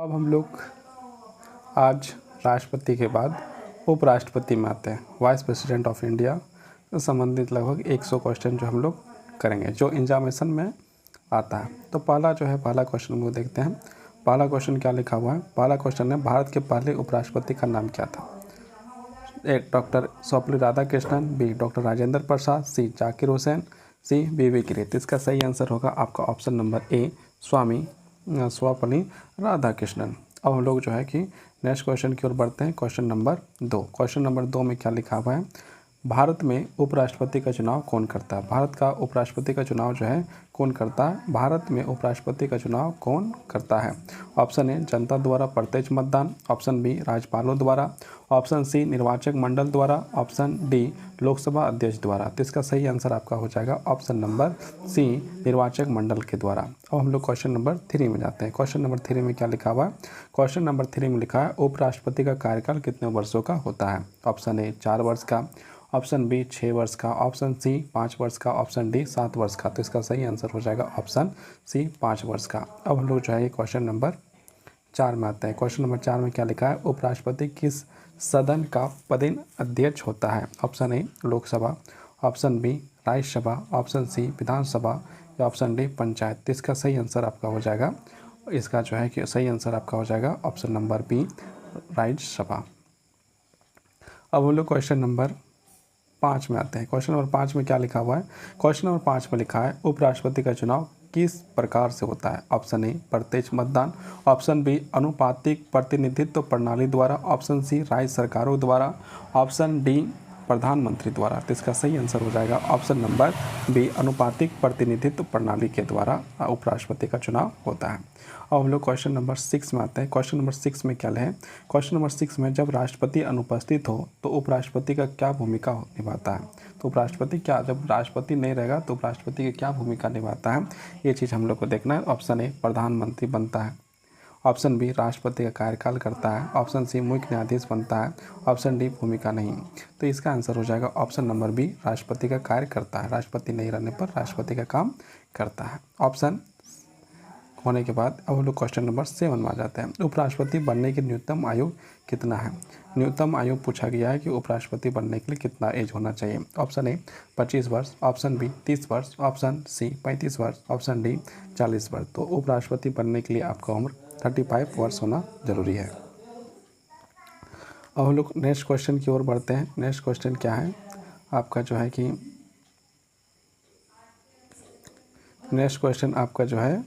अब हम लोग आज राष्ट्रपति के बाद उपराष्ट्रपति में आते हैं। वाइस प्रेसिडेंट ऑफ इंडिया से संबंधित लगभग 100 क्वेश्चन जो हम लोग करेंगे, जो एग्जामिनेशन में आता है। तो पहला क्वेश्चन वो देखते हैं। पहला क्वेश्चन क्या लिखा हुआ है? पहला क्वेश्चन है, भारत के पहले उपराष्ट्रपति का नाम क्या था? A doctor Sarvepalli Radhakrishnan, B doctor Rajendra Prasad, C Zakir Hussain, C V Giri. इसका सही आंसर होगा आपका option number A, Swami Sarvepalli Radhakrishnan. अब हम लोग जो है कि नेक्स्ट क्वेश्चन की ओर बढ़ते हैं। Question number 2। क्वेश्चन नंबर 2 में क्या लिखा हुआ है? भारत में उपराष्ट्रपति का चुनाव कौन करता है? भारत का उपराष्ट्रपति का चुनाव जो है कौन करता है? भारत में उपराष्ट्रपति का चुनाव कौन करता है? ऑप्शन ए जनता द्वारा प्रत्यक्ष मतदान, ऑप्शन बी राज्यपालों द्वारा, ऑप्शन सी निर्वाचक मंडल द्वारा, ऑप्शन डी लोकसभा अध्यक्ष द्वारा। तो इसका सही आंसर आपका हो जाएगा ऑप्शन नंबर सी, निर्वाचक मंडल के द्वारा। अब हम लोग क्वेश्चन नंबर 3 में जाते हैं। क्वेश्चन नंबर 3 में क्या लिखा हुआ है? क्वेश्चन नंबर 3 में लिखा है, उपराष्ट्रपति का कार्यकाल कितने वर्षों का होता है? ऑप्शन ए 4 वर्ष का, ऑप्शन बी 6 वर्ष का, ऑप्शन सी 5 वर्ष का, ऑप्शन डी 7 वर्ष का। तो इसका सही आंसर हो जाएगा ऑप्शन सी 5 वर्ष का। अब हम लोग जो है क्वेश्चन नंबर 4 में आते हैं। क्वेश्चन नंबर 4 में क्या लिखा है? उपराष्ट्रपति किस सदन का पदेन अध्यक्ष होता है? Option A Lok Sabha, option B Rajya Sabha, option C Vidhan Sabha या ऑप्शन डी पंचायत। इसका सही आंसर आपका हो जाएगा, इसका जो है कि सही आंसर आपका हो जाएगा ऑप्शन नंबर बी, राज्यसभा। अब हम लोग क्वेश्चन नंबर 5 में आते हैं। क्वेश्चन नंबर 5 में क्या लिखा हुआ है? क्वेश्चन नंबर 5 में लिखा है, उपराष्ट्रपति का चुनाव किस प्रकार से होता है? ऑप्शन ए प्रत्यक्ष मतदान, ऑप्शन बी अनुपातिक प्रतिनिधित्व प्रणाली द्वारा, ऑप्शन सी राज्य सरकारों द्वारा, ऑप्शन डी प्रधानमंत्री द्वारा। तो इसका सही आंसर हो जाएगा ऑप्शन नंबर बी, अनुपातिक प्रतिनिधित्व प्रणाली के द्वारा उपराष्ट्रपति का चुनाव होता है। अब हम लोग क्वेश्चन नंबर 6 में आते हैं। क्वेश्चन नंबर 6 में क्या है? क्वेश्चन नंबर 6 में, जब राष्ट्रपति अनुपस्थित हो तो उपराष्ट्रपति का क्या भूमिका निभाता है? तो उपराष्ट्रपति क्या, जब राष्ट्रपति नहीं रहेगा तो उपराष्ट्रपति की क्या भूमिका निभाता है? ये चीज़ हम लोग को देखना है। ऑप्शन ए प्रधानमंत्री बनता है, ऑप्शन बी राष्ट्रपति का कार्यकाल करता है, ऑप्शन सी मुख्य न्यायाधीश बनता है, ऑप्शन डी भूमिका नहीं। तो इसका आंसर हो जाएगा ऑप्शन नंबर बी, राष्ट्रपति का कार्य करता है। राष्ट्रपति नहीं रहने पर राष्ट्रपति का काम करता है। ऑप्शन होने के बाद अब हम लोग क्वेश्चन नंबर 7 में आ जाते हैं। उपराष्ट्रपति बनने की न्यूनतम आयु कितना है? न्यूनतम आयु पूछा गया है कि उपराष्ट्रपति बनने के लिए कितना एज होना चाहिए। ऑप्शन ए 25 वर्ष, ऑप्शन बी 30 वर्ष, ऑप्शन सी 35 वर्ष, ऑप्शन डी 40 वर्ष। तो उपराष्ट्रपति बनने के लिए आपका उम्र 35 वर्ष होना जरूरी है। अब हम लोग नेक्स्ट क्वेश्चन की ओर बढ़ते हैं। नेक्स्ट क्वेश्चन क्या है आपका जो है कि नेक्स्ट क्वेश्चन आपका जो है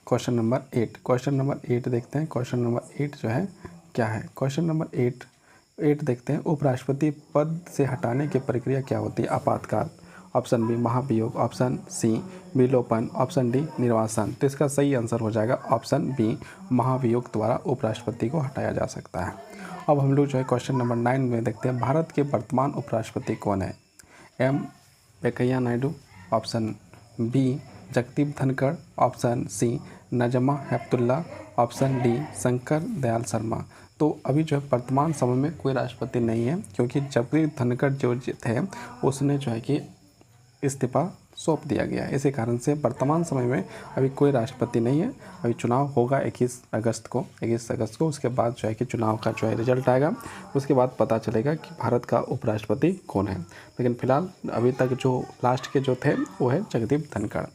क्वेश्चन नंबर 8। क्वेश्चन नंबर 8 देखते हैं। क्वेश्चन नंबर 8 जो है क्या है? क्वेश्चन नंबर 8 देखते हैं। उपराष्ट्रपति पद से हटाने की प्रक्रिया क्या होती है? आपातकाल, ऑप्शन बी महाभियोग, ऑप्शन सी विलोपन, ऑप्शन डी निर्वासन। तो इसका सही आंसर हो जाएगा ऑप्शन बी, महाभियोग द्वारा उपराष्ट्रपति को हटाया जा सकता है। अब हम लोग जो है क्वेश्चन नंबर 9 में देखते हैं। भारत के वर्तमान उपराष्ट्रपति कौन है? M Venkaiah Naidu, option B Jagdeep Dhankhar, option C Najma Heptulla, option D Shankar Dayal Sharma. तो अभी जो है वर्तमान समय में कोई राष्ट्रपति नहीं है, क्योंकि जगदीप धनखड़ जो थे उसने जो है कि इस्तीफा सौंप दिया गया है। इसी कारण से वर्तमान समय में अभी कोई राष्ट्रपति नहीं है। अभी चुनाव होगा 21 अगस्त को। उसके बाद जो है कि चुनाव का जो है रिजल्ट आएगा, उसके बाद पता चलेगा कि भारत का उपराष्ट्रपति कौन है। लेकिन फिलहाल अभी तक जो लास्ट के जो थे वो है जगदीप धनखड़,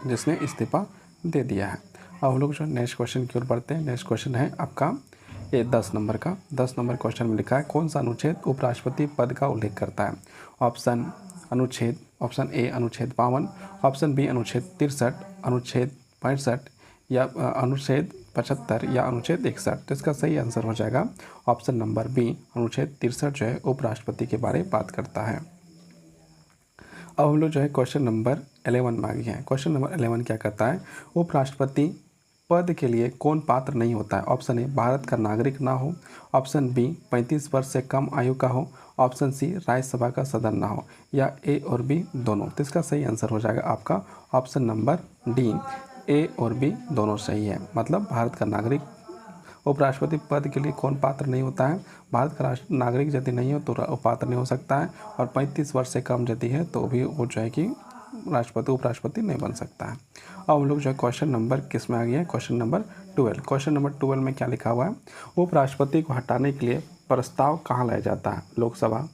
जिसने इस्तीफा दे दिया है। अब हम लोग जो नेक्स्ट क्वेश्चन की ओर बढ़ते हैं। नेक्स्ट क्वेश्चन है आपका ये 10 नंबर का। 10 नंबर क्वेश्चन में लिखा है, कौन सा अनुच्छेद उपराष्ट्रपति पद का उल्लेख करता है? ऑप्शन ए अनुच्छेद 52, ऑप्शन बी अनुच्छेद 63, अनुच्छेद 65 या अनुच्छेद 75 या अनुच्छेद 61। तो इसका सही आंसर हो जाएगा ऑप्शन नंबर बी, अनुच्छेद 63 जो है उपराष्ट्रपति के बारे में बात करता है। अब हम लोग जो है क्वेश्चन नंबर 11 में आ गए हैं। क्वेश्चन नंबर 11 क्या कहता है? उपराष्ट्रपति पद के लिए कौन पात्र नहीं होता है? ऑप्शन ए भारत का नागरिक ना हो, ऑप्शन बी 35 वर्ष से कम आयु का हो, ऑप्शन सी राज्यसभा का सदस्य ना हो, या ए और बी दोनों। तो इसका सही आंसर हो जाएगा आपका ऑप्शन नंबर डी, ए और बी दोनों सही है। मतलब भारत का नागरिक उपराष्ट्रपति पद के लिए कौन पात्र नहीं होता है? भारत का नागरिक यदि नहीं हो तो पात्र नहीं हो सकता है, और 35 वर्ष से कम यदि है तो भी वो जो है कि राष्ट्रपति उपराष्ट्रपति नहीं बन सकता है। अब हम लोग जो है क्वेश्चन नंबर किस में आ गया है, क्वेश्चन नंबर 12। क्वेश्चन नंबर 12 में क्या लिखा हुआ है, उपराष्ट्रपति को हटाने के लिए प्रस्ताव कहाँ लाया जाता है, Lok Sabha,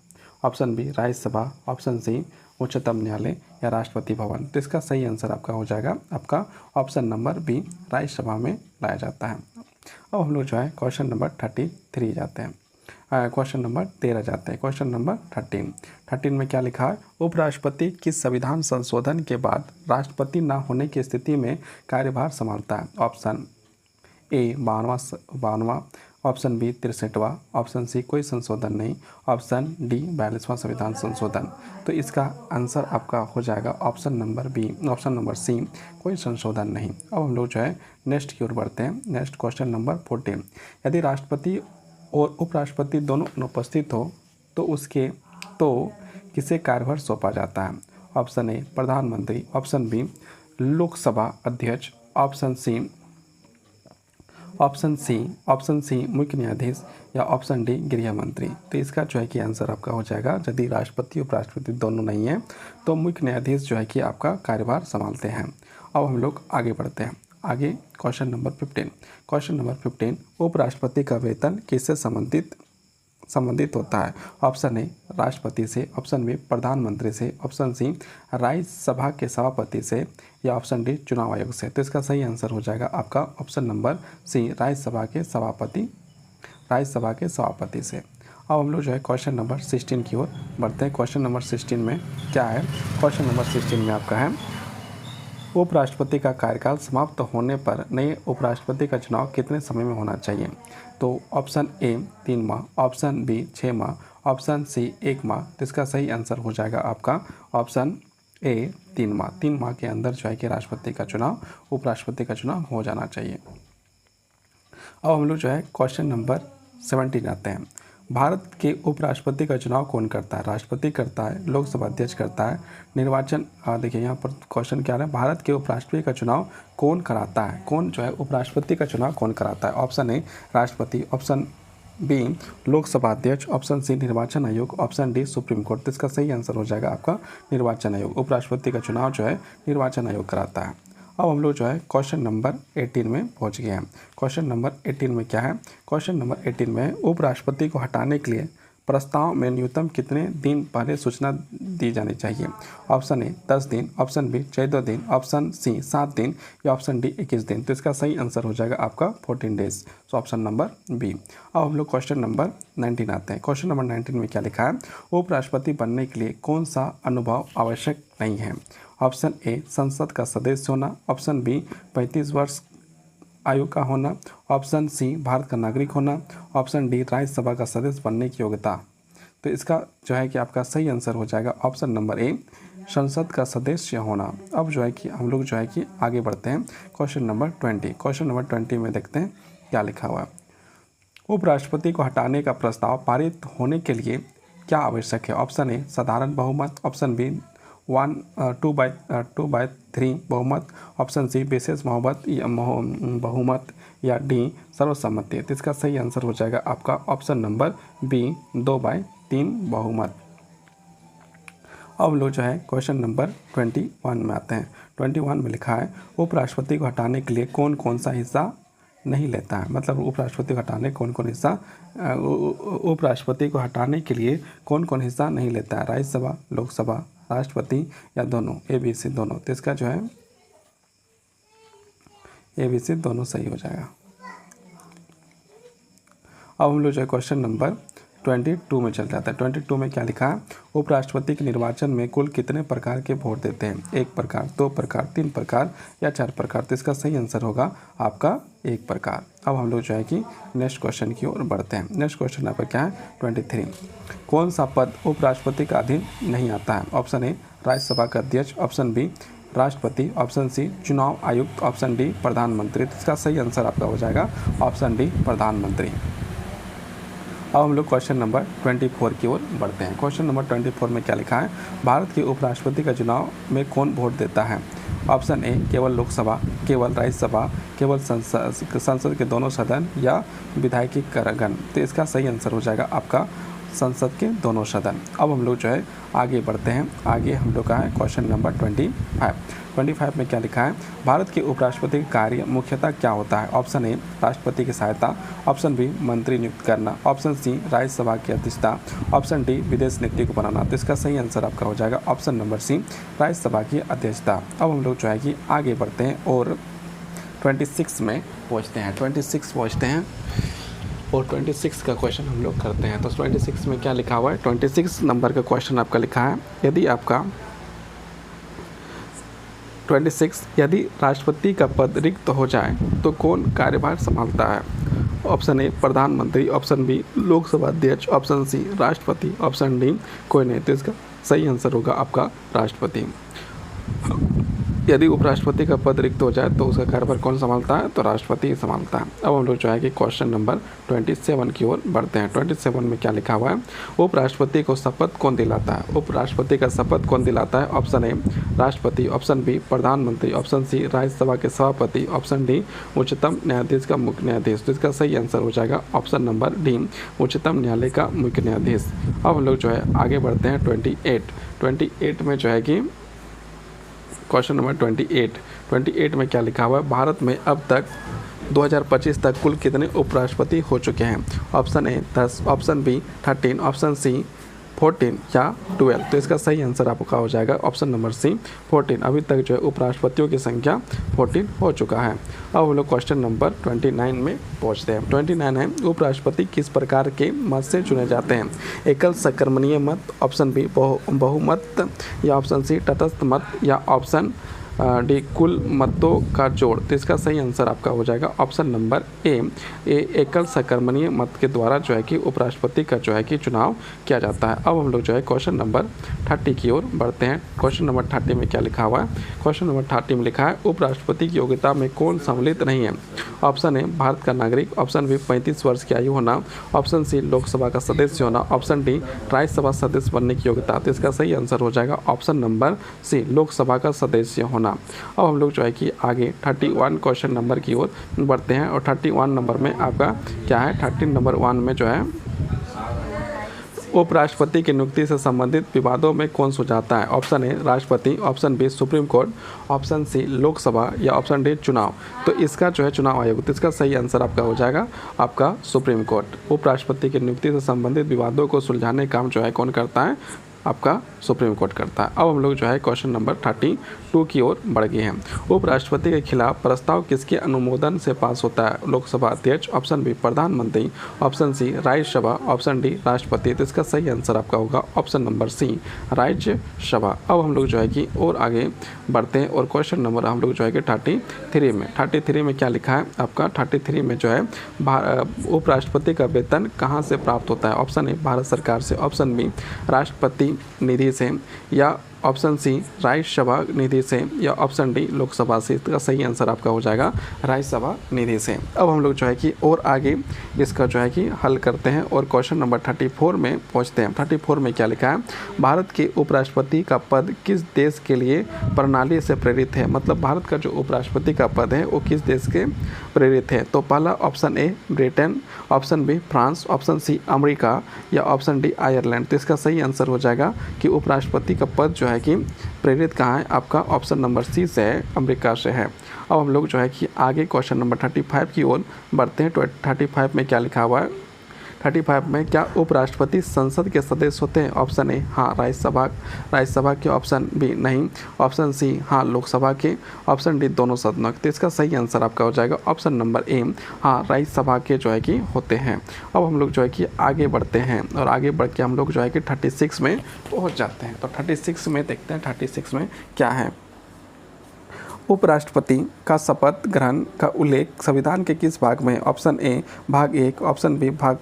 option B Rajya Sabha, option C उच्चतम न्यायालय या राष्ट्रपति भवन। तो इसका सही आंसर आपका हो जाएगा आपका ऑप्शन नंबर बी, राज्यसभा में लाया जाता है। अब हम लोग जो है क्वेश्चन नंबर 33 जाते हैं, क्वेश्चन नंबर 13 जाते हैं। क्वेश्चन नंबर 13 में क्या लिखा है, उपराष्ट्रपति किस संविधान संशोधन के बाद राष्ट्रपति न होने की स्थिति में कार्यभार संभालता है, ऑप्शन ए 52वां, ऑप्शन बी 63वां, ऑप्शन सी कोई संशोधन नहीं, ऑप्शन डी 42वां संविधान संशोधन। तो इसका आंसर आपका हो जाएगा option number B, option number C, कोई संशोधन नहीं। अब हम लोग जो है नेक्स्ट की ओर बढ़ते हैं। नेक्स्ट क्वेश्चन नंबर 14, यदि राष्ट्रपति और उपराष्ट्रपति दोनों अनुपस्थित हो तो किसे कार्यभार सौंपा जाता है, ऑप्शन ए प्रधानमंत्री, ऑप्शन बी लोकसभा अध्यक्ष, ऑप्शन सी मुख्य न्यायाधीश या ऑप्शन डी गृह मंत्री। तो इसका जो है कि आंसर आपका हो जाएगा, यदि राष्ट्रपति उपराष्ट्रपति दोनों नहीं है तो मुख्य न्यायाधीश जो है कि आपका कार्यभार संभालते हैं। अब हम लोग आगे बढ़ते हैं। आगे क्वेश्चन नंबर 15, उपराष्ट्रपति का वेतन किससे संबंधित होता है, ऑप्शन ए राष्ट्रपति से, ऑप्शन बी प्रधानमंत्री से, ऑप्शन सी राज्यसभा के सभापति से या ऑप्शन डी चुनाव आयोग से। तो इसका सही आंसर हो जाएगा आपका ऑप्शन नंबर सी, राज्यसभा के सभापति से। अब हम लोग जो है क्वेश्चन नंबर 16 की ओर बढ़ते हैं। क्वेश्चन नंबर 16 में क्या है, क्वेश्चन नंबर 16 में आपका है, उपराष्ट्रपति का कार्यकाल समाप्त होने पर नए उपराष्ट्रपति का चुनाव कितने समय में होना चाहिए। तो ऑप्शन ए 3 माह, ऑप्शन बी 6 माह, ऑप्शन सी 1 माह। तो इसका सही आंसर हो जाएगा आपका ऑप्शन ए 3 माह। 3 माह के अंदर जो है कि राष्ट्रपति का चुनाव, उपराष्ट्रपति का चुनाव हो जाना चाहिए। अब हम लोग जो है क्वेश्चन नंबर 17 आते हैं। भारत के उपराष्ट्रपति का चुनाव कौन करता है, राष्ट्रपति करता है, लोकसभा अध्यक्ष करता है, निर्वाचन। देखिए यहाँ पर क्वेश्चन क्या है, भारत के उपराष्ट्रपति का चुनाव कौन कराता है, कौन जो है उपराष्ट्रपति का चुनाव कौन कराता है, ऑप्शन ए राष्ट्रपति, ऑप्शन बी लोकसभा अध्यक्ष, ऑप्शन सी निर्वाचन आयोग, ऑप्शन डी सुप्रीम कोर्ट। तो इसका सही आंसर हो जाएगा आपका निर्वाचन आयोग। उपराष्ट्रपति का चुनाव जो है निर्वाचन आयोग कराता है। अब हम लोग जो है क्वेश्चन नंबर 18 में पहुंच गए हैं। क्वेश्चन नंबर 18 में क्या है, क्वेश्चन नंबर 18 में उपराष्ट्रपति को हटाने के लिए प्रस्ताव में न्यूनतम कितने दिन पहले सूचना दी जानी चाहिए, ऑप्शन ए 10 दिन, ऑप्शन बी 14 दिन, ऑप्शन सी 7 दिन या ऑप्शन डी 21 दिन। तो इसका सही आंसर हो जाएगा आपका 14 डेज। तो ऑप्शन नंबर बी। अब हम लोग क्वेश्चन नंबर 19 आते हैं। क्वेश्चन नंबर 19 में क्या लिखा है, उपराष्ट्रपति बनने के लिए कौन सा अनुभव आवश्यक नहीं है, ऑप्शन ए संसद का सदस्य होना, ऑप्शन बी 35 वर्ष आयु का होना, ऑप्शन सी भारत का नागरिक होना, ऑप्शन डी राज्यसभा का सदस्य बनने की योग्यता। तो इसका जो है कि आपका सही आंसर हो जाएगा ऑप्शन नंबर ए संसद का सदस्य होना। अब जो है कि हम लोग जो है कि आगे बढ़ते हैं क्वेश्चन नंबर 20। क्वेश्चन नंबर 20 में देखते हैं क्या लिखा हुआ है, उपराष्ट्रपति को हटाने का प्रस्ताव पारित होने के लिए क्या आवश्यक है, ऑप्शन ए साधारण बहुमत, ऑप्शन बी 2/3 बहुमत, ऑप्शन सी विशेष बहुमत या डी सर्वसम्मति। तो इसका सही आंसर हो जाएगा आपका ऑप्शन नंबर बी 2/3 बहुमत। अब लोग जो है क्वेश्चन नंबर 21 में आते हैं। 21 में लिखा है, उपराष्ट्रपति को हटाने के लिए कौन कौन सा हिस्सा नहीं लेता है, मतलब उपराष्ट्रपति को हटाने उपराष्ट्रपति को हटाने के लिए कौन कौन हिस्सा नहीं लेता है, राज्यसभा, लोकसभा, राष्ट्रपति या दोनों, ABC दोनों। तो इसका जो है ABC दोनों सही हो जाएगा। अब हम लोग जो है क्वेश्चन नंबर 22 में चल जाता है। 22 में क्या लिखा है, उपराष्ट्रपति के निर्वाचन में कुल कितने प्रकार के वोट देते हैं, 1 प्रकार, 2 प्रकार, 3 प्रकार या 4 प्रकार। तो इसका सही आंसर होगा आपका 1 प्रकार। अब हम लोग जो है कि नेक्स्ट क्वेश्चन की ओर बढ़ते हैं। नेक्स्ट क्वेश्चन आपका क्या है 23, कौन सा पद उपराष्ट्रपति का अधीन नहीं आता है, ऑप्शन ए राज्यसभा का अध्यक्ष, ऑप्शन बी राष्ट्रपति, ऑप्शन सी चुनाव आयुक्त, ऑप्शन डी प्रधानमंत्री। तो इसका सही आंसर आपका हो जाएगा ऑप्शन डी प्रधानमंत्री। अब हम लोग क्वेश्चन नंबर 24 की ओर बढ़ते हैं। क्वेश्चन नंबर 24 में क्या लिखा है, भारत के उपराष्ट्रपति का चुनाव में कौन वोट देता है, ऑप्शन ए केवल लोकसभा, केवल राज्यसभा, केवल संसद के दोनों सदन या विधायकी गण। तो इसका सही आंसर हो जाएगा आपका संसद के दोनों सदन। अब हम लोग जो है आगे बढ़ते हैं। आगे हम लोग का है क्वेश्चन नंबर 25 में क्या लिखा है, भारत के उपराष्ट्रपति का कार्य मुख्यतः क्या होता है। ऑप्शन ए राष्ट्रपति की सहायता, ऑप्शन बी मंत्री नियुक्त करना, ऑप्शन सी राज्यसभा की अध्यक्षता, ऑप्शन डी विदेश नीति को बनाना। तो इसका सही आंसर आपका हो जाएगा ऑप्शन नंबर सी राज्यसभा की अध्यक्षता। अब हम लोग जो है कि आगे बढ़ते हैं और 26 में पहुँचते हैं। 26 पहुँचते हैं और 26 का क्वेश्चन हम लोग करते हैं। तो 26 में क्या लिखा हुआ है, 26 नंबर का क्वेश्चन आपका लिखा है, यदि आपका 26 यदि राष्ट्रपति का पद रिक्त हो जाए तो कौन कार्यभार संभालता है। ऑप्शन ए प्रधानमंत्री, ऑप्शन बी लोकसभा अध्यक्ष, ऑप्शन सी राष्ट्रपति, ऑप्शन डी कोई नहीं। तो इसका सही आंसर होगा आपका राष्ट्रपति। यदि उपराष्ट्रपति का पद रिक्त हो जाए तो उसका कार्यभार कौन संभालता है, तो राष्ट्रपति संभालता है। अब हम लोग जो है कि क्वेश्चन नंबर 27 की ओर बढ़ते हैं। 27 में क्या लिखा हुआ है, उपराष्ट्रपति को शपथ कौन दिलाता है। उपराष्ट्रपति का शपथ कौन दिलाता है। ऑप्शन ए राष्ट्रपति, ऑप्शन बी प्रधानमंत्री, ऑप्शन सी राज्यसभा के सभापति, ऑप्शन डी उच्चतम न्यायाधीश का मुख्य न्यायाधीश। तो इसका सही आंसर हो जाएगा ऑप्शन नंबर डी उच्चतम न्यायालय का मुख्य न्यायाधीश। अब हम लोग जो है आगे बढ़ते हैं 28 में जो है कि क्वेश्चन नंबर 28 में क्या लिखा हुआ है, भारत में अब तक 2025 तक कुल कितने उपराष्ट्रपति हो चुके हैं। Option A 10, option B 13, option C 14 या 12। तो इसका सही आंसर आपका हो जाएगा ऑप्शन नंबर सी 14। अभी तक जो है उपराष्ट्रपतियों की संख्या 14 हो चुका है। अब हम लोग क्वेश्चन नंबर 29 में पहुंचते हैं। 29 है, उपराष्ट्रपति किस प्रकार के मत से चुने जाते हैं। एकल सकर्मणीय मत, ऑप्शन बी बहुमत, या ऑप्शन सी तटस्थ मत, या ऑप्शन डी कुल मतों का जोड़। तो इसका सही आंसर आपका हो जाएगा ऑप्शन नंबर ए एकल सकर्मणीय मत के द्वारा जो है कि उपराष्ट्रपति का जो है कि चुनाव किया जाता है। अब हम लोग जो है क्वेश्चन नंबर 30 की ओर बढ़ते हैं। क्वेश्चन नंबर 30 में क्या लिखा हुआ है, क्वेश्चन नंबर 30 में लिखा है, उपराष्ट्रपति की योग्यता में कौन सम्मिलित नहीं है। ऑप्शन ए भारत का नागरिक, ऑप्शन बी 35 वर्ष की आयु होना, ऑप्शन सी लोकसभा का सदस्य होना, ऑप्शन डी राज्यसभा सदस्य बनने की योग्यता। तो इसका सही आंसर हो जाएगा ऑप्शन नंबर सी लोकसभा का सदस्य होना। अब हम लोग जो है कि आगे 31 क्वेश्चन नंबर की ओर बढ़ते हैं और 31 नंबर में आपका क्या है, 30 नंबर 1 में जो है उपराष्ट्रपति की नियुक्ति से संबंधित विवादों में कौन सुलझाता है। ऑप्शन ए राष्ट्रपति, option B supreme court, option C Lok Sabha, या ऑप्शन डी चुनाव। तो इसका जो है चुनाव आयोग। तो इसका सही आंसर आपका हो जाएगा आपका सुप्रीम कोर्ट। उपराष्ट्रपति की नियुक्ति से संबंधित विवादों को सुलझाने का काम जो है कौन करता है, आपका सुप्रीम कोर्ट करता है। अब हम लोग जो है क्वेश्चन नंबर 32 की ओर बढ़ गए हैं। उपराष्ट्रपति के खिलाफ प्रस्ताव किसके अनुमोदन से पास होता है। लोकसभा अध्यक्ष, ऑप्शन बी प्रधानमंत्री, option C Rajya Sabha, option D राष्ट्रपति। तो इसका सही आंसर आपका होगा ऑप्शन नंबर सी राज्यसभा। अब हम लोग जो है कि और आगे बढ़ते हैं और क्वेश्चन नंबर हम लोग जो है कि 33 में क्या लिखा है आपका, 33 में जो है उपराष्ट्रपति का वेतन कहाँ से प्राप्त होता है। ऑप्शन ए भारत सरकार से, ऑप्शन बी राष्ट्रपति निधि से, या ऑप्शन सी राज्यसभा निधि से, या ऑप्शन डी लोकसभा से। इसका सही आंसर आपका हो जाएगा राज्यसभा निधि से। अब हम लोग जो है कि और आगे इसका जो है कि हल करते हैं और क्वेश्चन नंबर 34 में पहुंचते हैं। 34 में क्या लिखा है, भारत के उपराष्ट्रपति का पद किस देश के लिए प्रणाली से प्रेरित है। मतलब भारत का जो उपराष्ट्रपति का पद है वो किस देश के प्रेरित है। तो पहला option A Britain, option B France, option C America, या ऑप्शन डी आयरलैंड। तो इसका सही आंसर हो जाएगा कि उपराष्ट्रपति का पद जो है कि प्रेरित कहाँ है, आपका ऑप्शन नंबर सी से है, अमेरिका से है। अब हम लोग जो है कि आगे क्वेश्चन नंबर 35 की ओर बढ़ते हैं। 35 में क्या लिखा हुआ है, 35 में क्या उपराष्ट्रपति संसद के सदस्य होते हैं। ऑप्शन ए हाँ राज्यसभा के, ऑप्शन बी नहीं, ऑप्शन सी हाँ लोकसभा के, ऑप्शन डी दोनों सदनों के। तो इसका सही आंसर आपका हो जाएगा ऑप्शन नंबर ए हाँ राज्यसभा के जो है कि होते हैं। अब हम लोग जो है कि आगे बढ़ते हैं और आगे बढ़ के हम लोग जो है कि 36 में पहुँच जाते हैं। तो 36 में देखते हैं 36 में क्या है। उपराष्ट्रपति का शपथ ग्रहण का उल्लेख संविधान के किस भाग में है। ऑप्शन ए भाग 1, ऑप्शन बी भाग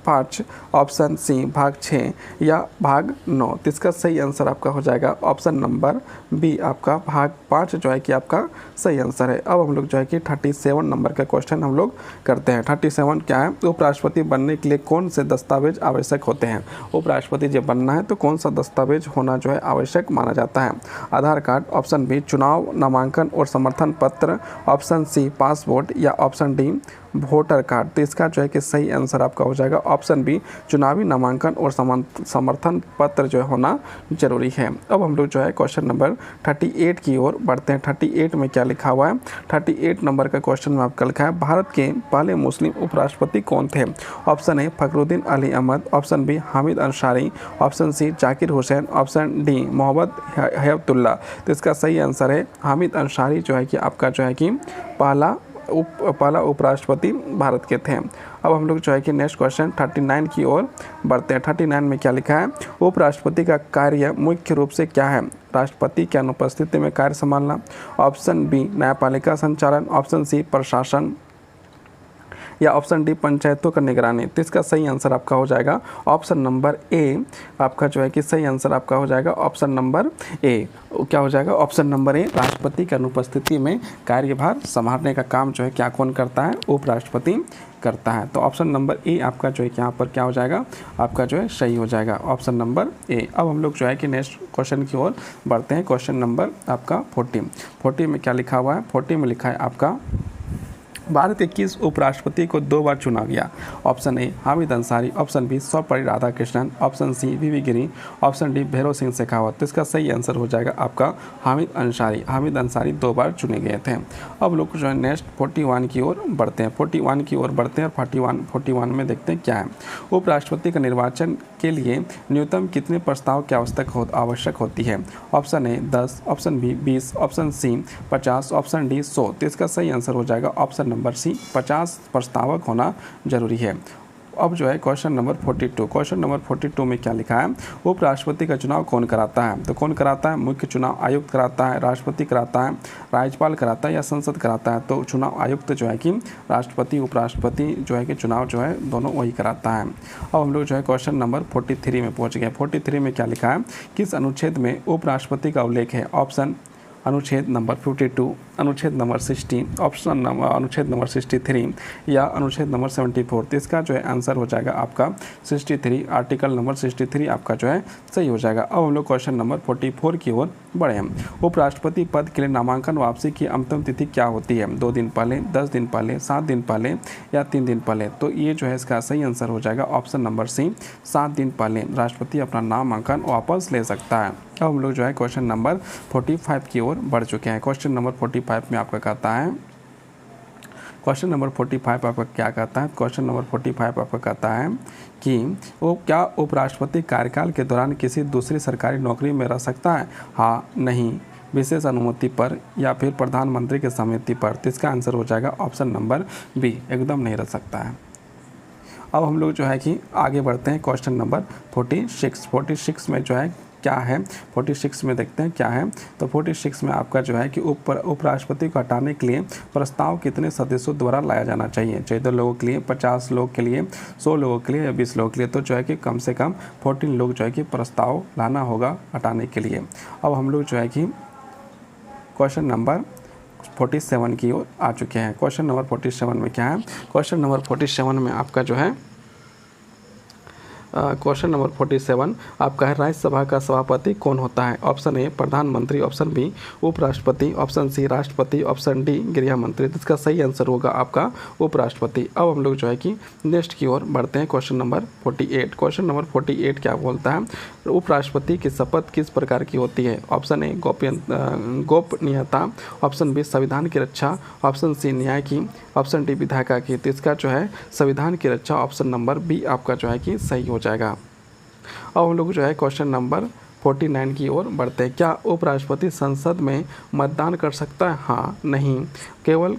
5, ऑप्शन सी भाग 6, या भाग 9। तो इसका सही आंसर आपका हो जाएगा ऑप्शन नंबर बी आपका भाग 5 जो है कि आपका सही आंसर है। अब हम लोग जो है कि 37 नंबर का क्वेश्चन हम लोग करते हैं। 37 क्या है, उपराष्ट्रपति बनने के लिए कौन से दस्तावेज आवश्यक होते हैं। उपराष्ट्रपति जब बनना है तो कौन सा दस्तावेज होना जो है आवश्यक माना जाता है। आधार कार्ड, ऑप्शन बी चुनाव नामांकन और समर्थन पत्र, ऑप्शन सी पासपोर्ट, या ऑप्शन डी वोटर कार्ड। तो इसका जो है कि सही आंसर आपका हो जाएगा ऑप्शन बी, चुनावी नामांकन और समर्थन पत्र जो है होना जरूरी है। अब हम लोग जो है क्वेश्चन नंबर 38 की ओर बढ़ते हैं। 38 में क्या लिखा हुआ है? 38 नंबर का क्वेश्चन में आपका लिखा है, भारत के पहले मुस्लिम उपराष्ट्रपति कौन थे? Option A Fakhruddin Ali Ahmed, option B Hamid Ansari, option C Zakir Hussain, option D Mohammad Hidayatullah. तो इसका सही आंसर है हामिद अंसारी जो है कि आपका जो है कि पहला उपराष्ट्रपति भारत के थे। अब हम लोग जो है कि नेक्स्ट क्वेश्चन 39 की ओर बढ़ते हैं। 39 में क्या लिखा है? उपराष्ट्रपति का कार्य मुख्य रूप से क्या है? राष्ट्रपति की अनुपस्थिति में कार्य संभालना, ऑप्शन बी न्यायपालिका संचालन, ऑप्शन सी प्रशासन, या ऑप्शन डी पंचायतों का निगरानी। तो इसका सही आंसर आपका हो जाएगा ऑप्शन नंबर ए। आपका जो है कि सही आंसर आपका हो जाएगा ऑप्शन नंबर ए। क्या हो जाएगा? ऑप्शन नंबर ए, राष्ट्रपति की अनुपस्थिति में कार्यभार संभालने का काम जो है क्या कौन करता है? उपराष्ट्रपति करता है। तो ऑप्शन नंबर ए आपका जो है कि यहाँ पर क्या हो जाएगा? आपका जो है सही हो जाएगा ऑप्शन नंबर ए। अब हम लोग जो है कि नेक्स्ट क्वेश्चन की ओर बढ़ते हैं। क्वेश्चन नंबर आपका 40 में क्या लिखा हुआ है? 40 में लिखा है आपका, भारत के किस उपराष्ट्रपति को 2 बार चुना गया? Option A Hamid Ansari, option B Sarvepalli Radhakrishnan, option C V Giri, option D Bhairon Singh Shekhawat. तो इसका सही आंसर हो जाएगा आपका हामिद अंसारी। हामिद अंसारी 2 बार चुने गए थे। अब लोग जो है नेक्स्ट 41 की ओर बढ़ते हैं। 41 की ओर बढ़ते हैं और 41 में देखते हैं क्या है। उपराष्ट्रपति का निर्वाचन के लिए न्यूनतम कितने प्रस्ताव की आवश्यक होती है? Option A 10, option B 20, option C 50, option D 100। तो इसका सही आंसर हो जाएगा ऑप्शन नंबर सी, 50 प्रस्तावक होना जरूरी है। अब जो है क्वेश्चन नंबर 42। क्वेश्चन नंबर 42 में क्या लिखा है? उपराष्ट्रपति का चुनाव कौन कराता है? तो कौन कराता है? मुख्य चुनाव आयुक्त कराता है, राष्ट्रपति कराता है, राज्यपाल कराता है या संसद कराता है? तो चुनाव आयुक्त जो है कि राष्ट्रपति उपराष्ट्रपति जो है कि चुनाव जो है दोनों वही कराता है। अब हम लोग जो है क्वेश्चन नंबर 43 में पहुँच गए। 43 में क्या लिखा है? किस अनुच्छेद में उपराष्ट्रपति का उल्लेख है? ऑप्शन अनुच्छेद नंबर 52, अनुच्छेद नंबर 60, ऑप्शन अनुच्छेद नंबर 63 या अनुच्छेद नंबर 74। तो इसका जो है आंसर हो जाएगा आपका 63, आर्टिकल नंबर 63 आपका जो है सही हो जाएगा। अब हम लोग क्वेश्चन नंबर 44 की ओर बढ़े हैं। उपराष्ट्रपति पद के लिए नामांकन वापसी की अंतिम तिथि क्या होती है? 2 दिन पहले, 10 दिन पहले, 7 दिन पहले या 3 दिन पहले? तो ये जो है इसका सही आंसर हो जाएगा ऑप्शन नंबर सी, 7 दिन पहले राष्ट्रपति अपना नामांकन वापस ले सकता है। अब हम लोग जो है क्वेश्चन नंबर 45 की ओर बढ़ चुके हैं। क्वेश्चन नंबर 45 में आपका कहता है, क्वेश्चन नंबर 45 आपका क्या कहता है? क्वेश्चन नंबर 45 आपका कहता है कि वो क्या उपराष्ट्रपति कार्यकाल के दौरान किसी दूसरी सरकारी नौकरी में रह सकता है? हाँ, नहीं, विशेष अनुमति पर या फिर प्रधानमंत्री की सहमति पर? तो इसका आंसर हो जाएगा ऑप्शन नंबर बी, एकदम नहीं रह सकता है। अब हम लोग जो है कि आगे बढ़ते हैं। क्वेश्चन नंबर 46 में जो है क्या है? 46 में देखते हैं क्या है। तो 46 में आपका जो है कि उपराष्ट्रपति को हटाने के लिए प्रस्ताव कितने सदस्यों द्वारा लाया जाना चाहिए? 14 लोगों के लिए, 50 लोग के लिए, 100 लोगों के लिए या 20 लोगों के लिए? तो जो है कि कम से कम 14 लोग जो है कि प्रस्ताव लाना होगा हटाने के लिए। अब हम लोग जो है कि क्वेश्चन नंबर 47 की ओर आ चुके हैं। क्वेश्चन नंबर 47 में क्या है? क्वेश्चन नंबर 47 में आपका जो है क्वेश्चन नंबर 47 आपका है, राज्यसभा का सभापति कौन होता है? ऑप्शन ए प्रधानमंत्री, ऑप्शन बी उपराष्ट्रपति, ऑप्शन सी राष्ट्रपति, ऑप्शन डी गृह मंत्री। तो इसका सही आंसर होगा आपका उपराष्ट्रपति। अब हम लोग जो है कि नेक्स्ट की ओर बढ़ते हैं। Question number 48। क्वेश्चन नंबर 48 क्या बोलता है? उपराष्ट्रपति की शपथ किस प्रकार की होती है? ऑप्शन ए गोपनीयता, ऑप्शन बी संविधान की रक्षा, ऑप्शन सी न्याय की, ऑप्शन डी विधायिका की। तो इसका जो है संविधान की रक्षा, ऑप्शन नंबर बी आपका जो है कि सही हो जाएगा। अब हम लोग जो है क्वेश्चन नंबर 49 की ओर बढ़ते हैं। क्या उपराष्ट्रपति संसद में मतदान कर सकता है? हाँ, नहीं, केवल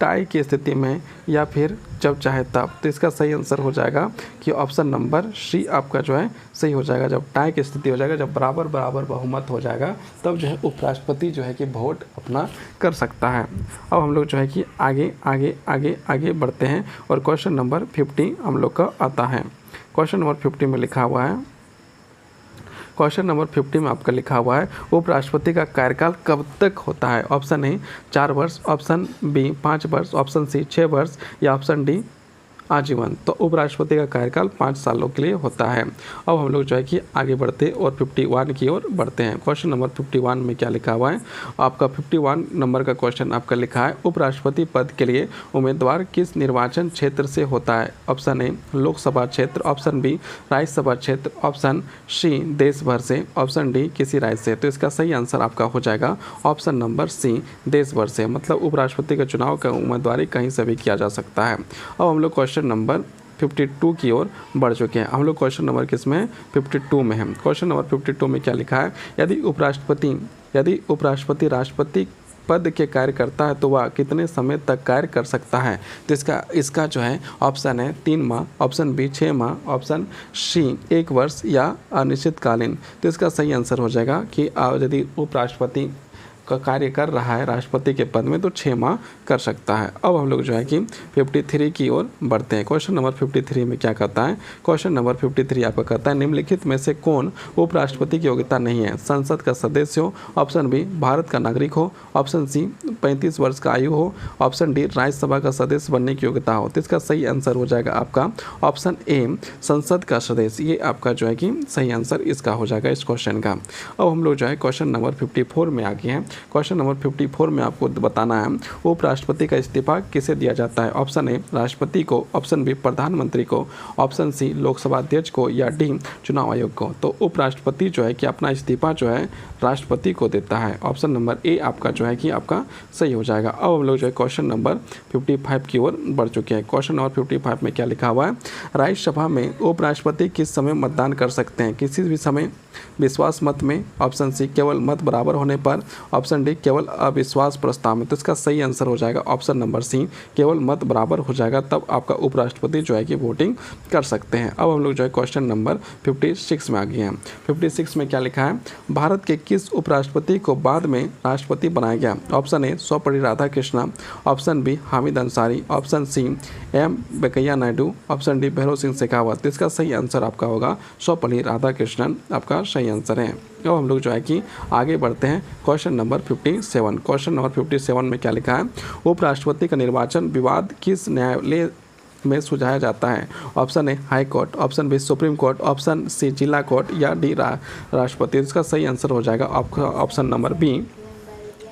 टाई की स्थिति में या फिर जब चाहे तब। तो इसका सही आंसर हो जाएगा कि ऑप्शन नंबर सी आपका जो है सही हो जाएगा। जब टाई की स्थिति हो जाएगा, जब बराबर बहुमत हो जाएगा, तब जो है उपराष्ट्रपति जो है कि वोट अपना कर सकता है। अब हम लोग जो है कि आगे बढ़ते हैं और क्वेश्चन नंबर 50 हम लोग का आता है। क्वेश्चन नंबर 50 में लिखा हुआ है, क्वेश्चन नंबर 50 में आपका लिखा हुआ है, उपराष्ट्रपति का कार्यकाल कब तक होता है? ऑप्शन ए 4 वर्ष, ऑप्शन बी 5 वर्ष, ऑप्शन सी 6 वर्ष या ऑप्शन डी आजीवन। तो उपराष्ट्रपति का कार्यकाल 5 सालों के लिए होता है। अब हम लोग जो है कि आगे बढ़ते और 51 की ओर बढ़ते हैं। क्वेश्चन नंबर 51 में क्या लिखा हुआ है? आपका 51 नंबर का क्वेश्चन आपका लिखा है, उपराष्ट्रपति पद के लिए उम्मीदवार किस निर्वाचन क्षेत्र से होता है? ऑप्शन ए लोकसभा क्षेत्र, ऑप्शन बी राज्यसभा क्षेत्र, ऑप्शन सी देश भर से, ऑप्शन डी किसी राज्य से। तो इसका सही आंसर आपका हो जाएगा ऑप्शन नंबर सी देश भर से। मतलब उपराष्ट्रपति का चुनाव का उम्मीदवारी कहीं से भी किया जा सकता है। अब हम लोग क्वेश्चन नंबर 52 की ओर बढ़ चुके हैं। हम लोग क्वेश्चन नंबर किस में है? 52 में है। क्वेश्चन नंबर 52 में क्या लिखा है? यदि उपराष्ट्रपति राष्ट्रपति पद के कार्य करता है तो वह कितने समय तक कार्य कर सकता है? तो इसका जो है ऑप्शन है 3 माह, ऑप्शन बी 6 माह, ऑप्शन सी 1 वर्ष या अनिश्चितकालीन। तो इसका सही आंसर हो जाएगा कि यदि उपराष्ट्रपति का कार्य कर रहा है राष्ट्रपति के पद में तो 6 माह कर सकता है। अब हम लोग जो है कि 53 की ओर बढ़ते हैं। क्वेश्चन नंबर 53 में क्या कहता है? क्वेश्चन नंबर 53 आपका कहता है, निम्नलिखित में से कौन उपराष्ट्रपति की योग्यता नहीं है? संसद का सदस्य हो, ऑप्शन बी भारत का नागरिक हो, ऑप्शन सी 35 वर्ष का आयु हो, ऑप्शन डी राज्यसभा का सदस्य बनने की योग्यता हो। तो इसका सही आंसर हो जाएगा आपका ऑप्शन ए संसद का सदस्य। ये आपका जो है कि सही आंसर इसका हो जाएगा इस क्वेश्चन का। अब हम लोग जो है क्वेश्चन नंबर 54 में आ गए हैं। क्वेश्चन नंबर 54 में आपको बताना है उपराष्ट्रपति का इस्तीफा किसे दिया जाता है? ऑप्शन ए राष्ट्रपति को, ऑप्शन बी प्रधानमंत्री को, ऑप्शन सी लोकसभा अध्यक्ष को या डी चुनाव आयोग को। तो उपराष्ट्रपति जो है कि अपना इस्तीफा जो है राष्ट्रपति को देता है। ऑप्शन नंबर ए आपका जो है कि आपका सही हो जाएगा। अब हम लोग जो है क्वेश्चन नंबर 55 की ओर बढ़ चुके हैं। क्वेश्चन नंबर 55 में क्या लिखा हुआ है? राज्यसभा में उपराष्ट्रपति किस समय मतदान कर सकते हैं? किसी भी समय, विश्वास मत में, ऑप्शन सी केवल मत बराबर होने पर, ऑप्शन डी केवल अविश्वास प्रस्ताव में। तो इसका सही आंसर हो जाएगा ऑप्शन नंबर सी केवल मत बराबर हो जाएगा, तब आपका उपराष्ट्रपति जो है कि वोटिंग कर सकते हैं। अब हम लोग जो है क्वेश्चन नंबर 56 में आ गए हैं। 56 में क्या लिखा है? भारत के किस उपराष्ट्रपति को बाद में राष्ट्रपति बनाया गया? Option A Sarvepalli Radhakrishnan, option B Hamid Ansari, option C M Venkaiah Naidu, option D Bhairon Singh Shekhawat. इसका सही आंसर आपका होगा सर्वपल्ली राधाकृष्णन आपका सही आंसर है। अब हम लोग जो है कि आगे बढ़ते हैं क्वेश्चन नंबर 57। क्वेश्चन नंबर 57 में क्या लिखा है? उपराष्ट्रपति का निर्वाचन विवाद किस न्यायालय में सुलझाया जाता है? Option A high court, option B supreme court, option C जिला कोर्ट या डी राष्ट्रपति। इसका सही आंसर हो जाएगा आपका option number B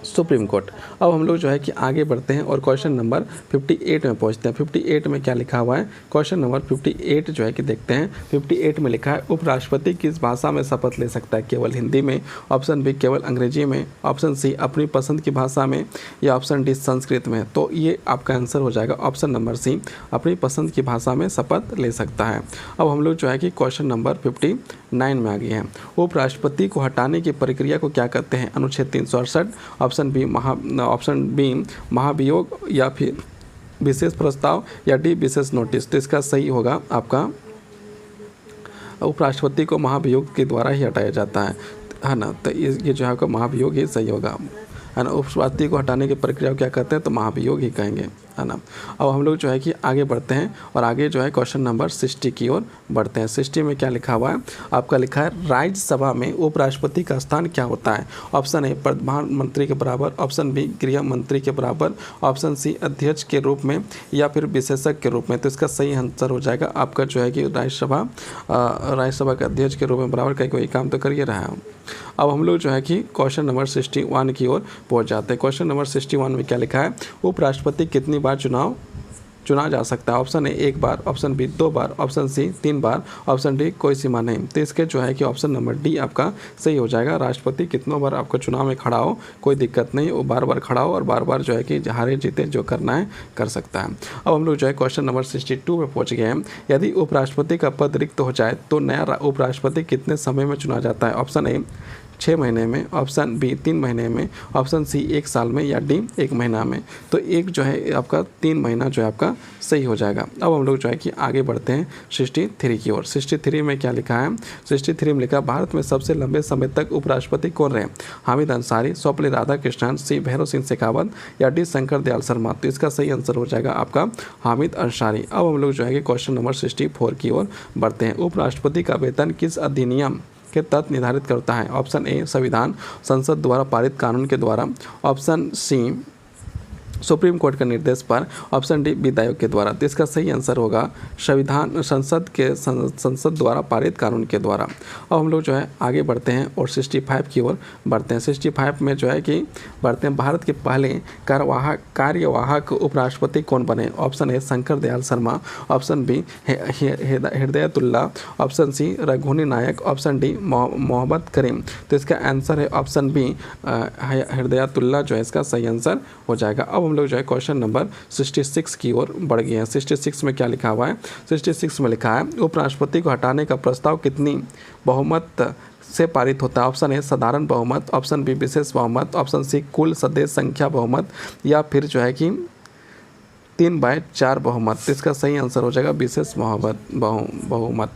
supreme court. अब हम लोग जो है कि आगे बढ़ते हैं और क्वेश्चन नंबर 58 में पहुंचते हैं। 58 में क्या लिखा हुआ है? क्वेश्चन नंबर 58 जो है कि देखते हैं। 58 में लिखा है उपराष्ट्रपति किस भाषा में शपथ ले सकता है? केवल हिंदी में, ऑप्शन बी केवल अंग्रेजी में, ऑप्शन सी अपनी पसंद की भाषा में या ऑप्शन डी संस्कृत में। तो ये आपका आंसर हो जाएगा ऑप्शन नंबर सी अपनी पसंद की भाषा में शपथ ले सकता है। अब हम लोग जो है कि क्वेश्चन नंबर 59 में आ गए हैं। उपराष्ट्रपति को हटाने की प्रक्रिया को क्या कहते हैं? अनुच्छेद 368, ऑप्शन बी महाभियोग या फिर विशेष प्रस्ताव या डी विशेष नोटिस। तो इसका सही होगा आपका उपराष्ट्रपति को महाभियोग के द्वारा ही हटाया जाता है ना। तो ये जो है आपका महाभियोग ही सही होगा, है ना। उपराष्ट्रपति को हटाने की प्रक्रिया को क्या कहते हैं? तो महाभियोग ही कहेंगे, है ना। अब हम लोग जो है कि आगे बढ़ते हैं और आगे जो है क्वेश्चन नंबर 60 की ओर बढ़ते हैं। 60 में क्या लिखा हुआ है? आपका लिखा है राज्यसभा में उपराष्ट्रपति का स्थान क्या होता है? ऑप्शन ए प्रधानमंत्री के बराबर, ऑप्शन बी गृह मंत्री के बराबर, ऑप्शन सी अध्यक्ष के रूप में या फिर विशेषज्ञ के रूप में। तो इसका सही आंसर हो जाएगा आपका जो है कि राज्यसभा के अध्यक्ष के रूप में बराबर का कोई काम तो कर ही रहा है। अब हम लोग जो है कि क्वेश्चन नंबर 61 की ओर पहुंच जाते हैं। क्वेश्चन नंबर 61 में क्या लिखा है? उपराष्ट्रपति कितनी बार चुना जा सकता है? ऑप्शन ए 1 बार, ऑप्शन बी 2 बार, ऑप्शन सी 3 बार, ऑप्शन डी कोई सीमा नहीं। तो इसके जो है कि ऑप्शन नंबर डी आपका सही हो जाएगा। राष्ट्रपति कितनों बार आपका चुनाव में खड़ा हो कोई दिक्कत नहीं, वो बार बार खड़ा हो और बार बार जो है कि हारे जीते जो करना है कर सकता है। अब हम लोग जो है क्वेश्चन नंबर 62 में पहुँच गए हैं। यदि उपराष्ट्रपति का पद रिक्त हो जाए तो नया उपराष्ट्रपति कितने समय में चुना जाता है? ऑप्शन ए 6 महीने में, ऑप्शन बी 3 महीने में, ऑप्शन सी 1 साल में या डी 1 महीना में। तो एक जो है आपका 3 महीना जो है आपका सही हो जाएगा। अब हम लोग जो है कि आगे बढ़ते हैं 63 की ओर। 63 में क्या लिखा है? 63 में लिखा भारत में सबसे लंबे समय तक उपराष्ट्रपति कौन रहे? हामिद अंसारी, सर्वपल्ली राधाकृष्णन, सी भैरव सिंह शेखावत या डी शंकर दयाल शर्मा। तो इसका सही आंसर हो जाएगा आपका हामिद अंसारी। अब हम लोग जो है कि क्वेश्चन नंबर 64 की ओर बढ़ते हैं। उपराष्ट्रपति का वेतन किस अधिनियम के तहत निर्धारित करता है? ऑप्शन ए संविधान, संसद द्वारा पारित कानून के द्वारा, ऑप्शन सी सुप्रीम कोर्ट के निर्देश पर ऑप्शन डी वित्त आयोग के द्वारा। तो इसका सही आंसर होगा संविधान संसद द्वारा पारित कानून के द्वारा। अब हम लोग जो है आगे बढ़ते हैं और 65 की ओर बढ़ते हैं। 65 में जो है कि बढ़ते हैं, भारत के पहले कार्यवाहक उपराष्ट्रपति कौन बने? Option A Shankar Dayal Sharma, option B Hidayatullah, option C Raghuni Nayak, option D Mohammad Karim. तो इसका आंसर है ऑप्शन बी हिदायतुल्लाह जो है इसका सही आंसर हो जाएगा। अब हम लोग जो है क्वेश्चन नंबर 66 की ओर बढ़ गए हैं। 66 में क्या लिखा हुआ है? 66 में लिखा है उपराष्ट्रपति को हटाने का प्रस्ताव कितनी बहुमत से पारित होता है? ऑप्शन ए साधारण बहुमत, ऑप्शन बी विशेष बहुमत, ऑप्शन सी कुल सदस्य संख्या बहुमत, या फिर जो है कि 3/4 बहुमत। इसका सही आंसर हो जाएगा विशेष बहुमत।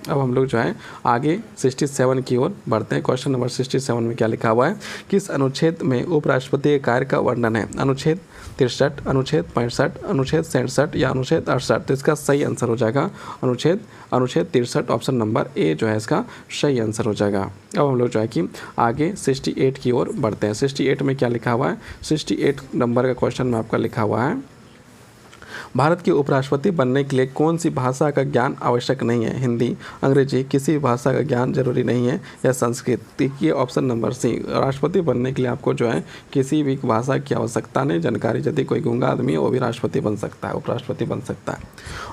अब हम लोग जो है आगे 67 की ओर बढ़ते हैं। क्वेश्चन नंबर 67 में क्या लिखा हुआ है? किस अनुच्छेद में उपराष्ट्रपति के कार्य का वर्णन है? अनुच्छेद 63, अनुच्छेद 65, अनुच्छेद 67 या अनुच्छेद 68। तो इसका सही आंसर हो जाएगा अनुच्छेद 63, ऑप्शन नंबर ए जो है इसका सही आंसर हो जाएगा। अब हम लोग जो है कि आगे 68 की ओर बढ़ते हैं। 68 में क्या लिखा हुआ है? 68 नंबर का क्वेश्चन में आपका लिखा हुआ है, भारत के उपराष्ट्रपति बनने के लिए कौन सी भाषा का ज्ञान आवश्यक नहीं है? हिंदी, अंग्रेजी, किसी भी भाषा का ज्ञान जरूरी नहीं है, या संस्कृत? ये ऑप्शन नंबर सी, राष्ट्रपति बनने के लिए आपको जो है किसी भी भाषा की आवश्यकता नहीं, जानकारी। यदि कोई गूंगा आदमी है वो भी राष्ट्रपति बन सकता है, उपराष्ट्रपति बन सकता है।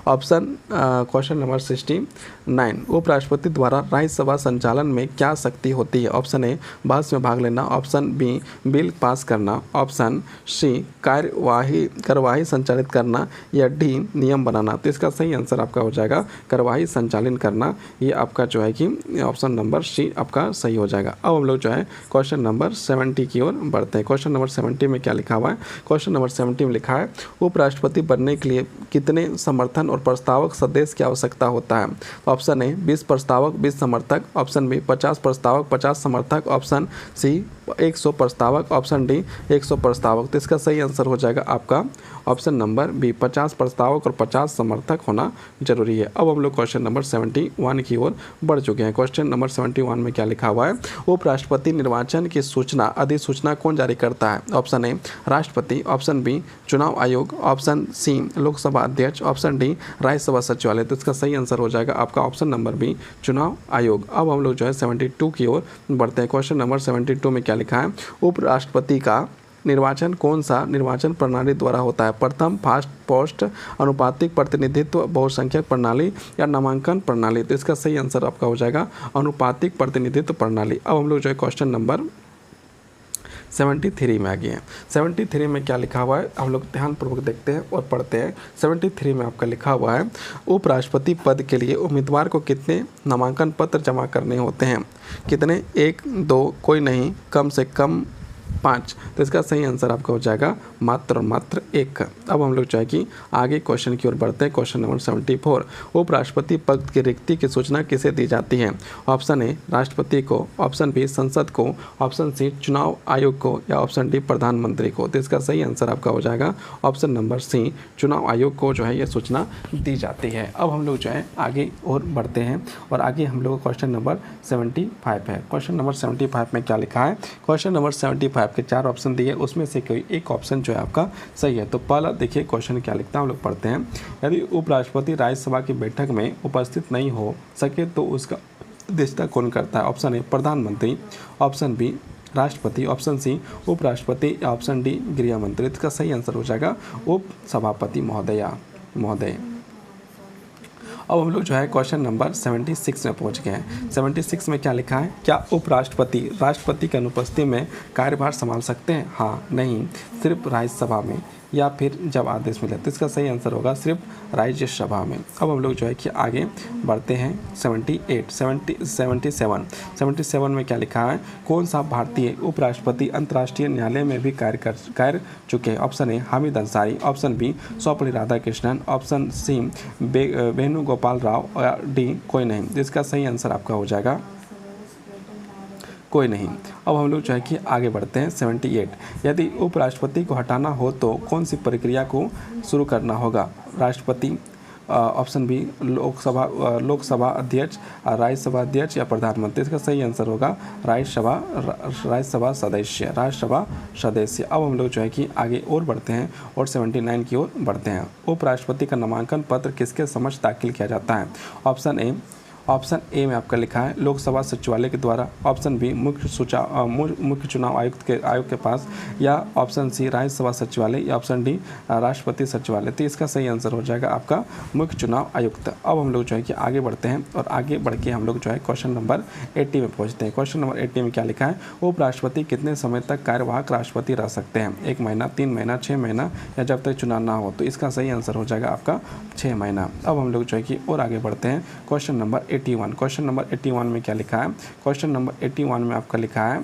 ऑप्शन क्वेश्चन नंबर 69, उपराष्ट्रपति द्वारा राज्यसभा संचालन में क्या शक्ति होती है? ऑप्शन ए बहस में भाग लेना, ऑप्शन बी बिल पास करना, ऑप्शन सी कार्यवाही संचालित करना, या डी नियम बनाना। तो इसका सही आंसर आपका हो जाएगा कार्यवाही संचालन करना। ये आपका जो है कि ऑप्शन नंबर सी आपका सही हो जाएगा। अब हम लोग जो है क्वेश्चन नंबर 70 की ओर बढ़ते हैं। क्वेश्चन नंबर 70 में क्या लिखा हुआ है? क्वेश्चन नंबर 70 में लिखा है उपराष्ट्रपति बनने के लिए कितने समर्थन और प्रस्तावक सदस्य की आवश्यकता होता है? ऑप्शन ए 20 प्रस्तावक 20 समर्थक, ऑप्शन बी 50 प्रस्तावक 50 समर्थक, ऑप्शन सी 100 प्रस्तावक, ऑप्शन डी 100 प्रस्तावक। तो इसका सही आंसर हो जाएगा आपका ऑप्शन नंबर बी 50 प्रस्तावक और 50 समर्थक होना जरूरी है। अब हम लोग क्वेश्चन नंबर 71 की ओर बढ़ चुके हैं। क्वेश्चन नंबर 71 में क्या लिखा हुआ है? उपराष्ट्रपति निर्वाचन की सूचना अधिसूचना कौन जारी करता है? ऑप्शन ए राष्ट्रपति, ऑप्शन बी चुनाव आयोग, ऑप्शन सी लोकसभा अध्यक्ष, ऑप्शन डी राज्यसभा सचिवालय। तो इसका सही आंसर हो जाएगा आपका ऑप्शन नंबर बी चुनाव आयोग। अब हम लोग जो है 72 की ओर बढ़ते हैं। क्वेश्चन नंबर 72 में क्या लिखा है? उपराष्ट्रपति का निर्वाचन कौन सा निर्वाचन प्रणाली द्वारा होता है? प्रथम, फास्ट, पोस्ट, अनुपातिक प्रतिनिधित्व, बहुसंख्यक प्रणाली, या नामांकन प्रणाली? तो इसका सही आंसर आपका हो जाएगा अनुपातिक प्रतिनिधित्व प्रणाली। अब हम लोग जो है क्वेश्चन नंबर 73 में आ गए हैं। 73 में क्या लिखा हुआ है हम लोग ध्यानपूर्वक देखते हैं और पढ़ते हैं। 73 में आपका लिखा हुआ है उपराष्ट्रपति पद के लिए उम्मीदवार को कितने नामांकन पत्र जमा करने होते हैं? कितने? 1, 2, कोई नहीं, कम से कम 5। तो इसका सही आंसर आपका हो जाएगा मात्र 1। अब हम लोग जो है कि आगे क्वेश्चन की ओर बढ़ते हैं। क्वेश्चन नंबर 74, उपराष्ट्रपति पद की रिक्ति की सूचना किसे दी जाती है? ऑप्शन ए राष्ट्रपति को, ऑप्शन बी संसद को, ऑप्शन सी चुनाव आयोग को, या ऑप्शन डी प्रधानमंत्री को। तो इसका सही आंसर आपका हो जाएगा ऑप्शन नंबर सी चुनाव आयोग को जो है ये सूचना दी जाती है। अब हम लोग जो है आगे और बढ़ते हैं और आगे हम लोग क्वेश्चन नंबर 75 है। क्वेश्चन नंबर 75 में क्या लिखा है? क्वेश्चन नंबर 75 के 4 ऑप्शन दिए, उसमें से कोई एक ऑप्शन जो है आपका सही है। तो पहला देखिए क्वेश्चन क्या लिखता है, हम लोग पढ़ते हैं। यदि उपराष्ट्रपति राज्यसभा की बैठक में उपस्थित नहीं हो सके तो उसका अध्यक्षता कौन करता है? ऑप्शन ए प्रधानमंत्री, ऑप्शन बी राष्ट्रपति, ऑप्शन सी उपराष्ट्रपति, ऑप्शन डी गृह मंत्री। इसका सही आंसर हो जाएगा उप सभापति महोदय। अब हम लोग जो है क्वेश्चन नंबर 76 में पहुंच गए हैं। 76 में क्या लिखा है? क्या उपराष्ट्रपति राष्ट्रपति की अनुपस्थिति में कार्यभार संभाल सकते हैं? हाँ, नहीं, सिर्फ राज्यसभा में, या फिर जब आदेश मिले। तो इसका सही आंसर होगा सिर्फ राज्यसभा में। अब हम लोग जो है कि आगे बढ़ते हैं 77 में क्या लिखा है? कौन सा भारतीय उपराष्ट्रपति अंतर्राष्ट्रीय न्यायालय में भी कार्य कर चुके हैं? Option A Hamid Ansari, option B Sarvepalli Radhakrishnan, option C Venugopal Rao, और डी कोई नहीं। इसका सही आंसर आपका हो जाएगा कोई नहीं। अब हम लोग जो है कि आगे बढ़ते हैं 78, यदि उपराष्ट्रपति को हटाना हो तो कौन सी प्रक्रिया को शुरू करना होगा? राष्ट्रपति ऑप्शन बी लोकसभा अध्यक्ष, राज्यसभा अध्यक्ष या प्रधानमंत्री। इसका सही आंसर होगा राज्यसभा सदस्य। अब हम लोग जो है कि आगे और बढ़ते हैं और 79 की ओर बढ़ते हैं। उपराष्ट्रपति का नामांकन पत्र किसके समक्ष दाखिल किया जाता है? ऑप्शन ए में आपका लिखा है लोकसभा सचिवालय के द्वारा, ऑप्शन बी मुख्य चुनाव आयोग के पास, या ऑप्शन सी राज्यसभा सचिवालय, या ऑप्शन डी राष्ट्रपति सचिवालय। तो इसका सही आंसर हो जाएगा आपका मुख्य चुनाव आयुक्त। अब हम लोग जो है कि आगे बढ़ते हैं और आगे बढ़ के हम लोग जो है क्वेश्चन नंबर 80 में पहुँचते हैं। क्वेश्चन नंबर 80 में क्या लिखा है? उपराष्ट्रपति कितने समय तक कार्यवाहक राष्ट्रपति रह सकते हैं? 1 महीना, 3 महीना, 6 महीना, या जब तक चुनाव ना हो। तो इसका सही आंसर हो जाएगा आपका 6 महीना। अब हम लोग जो है कि और आगे बढ़ते हैं। Question number 81। क्वेश्चन नंबर 81 में क्या लिखा है? क्वेश्चन नंबर 81 में आपका लिखा है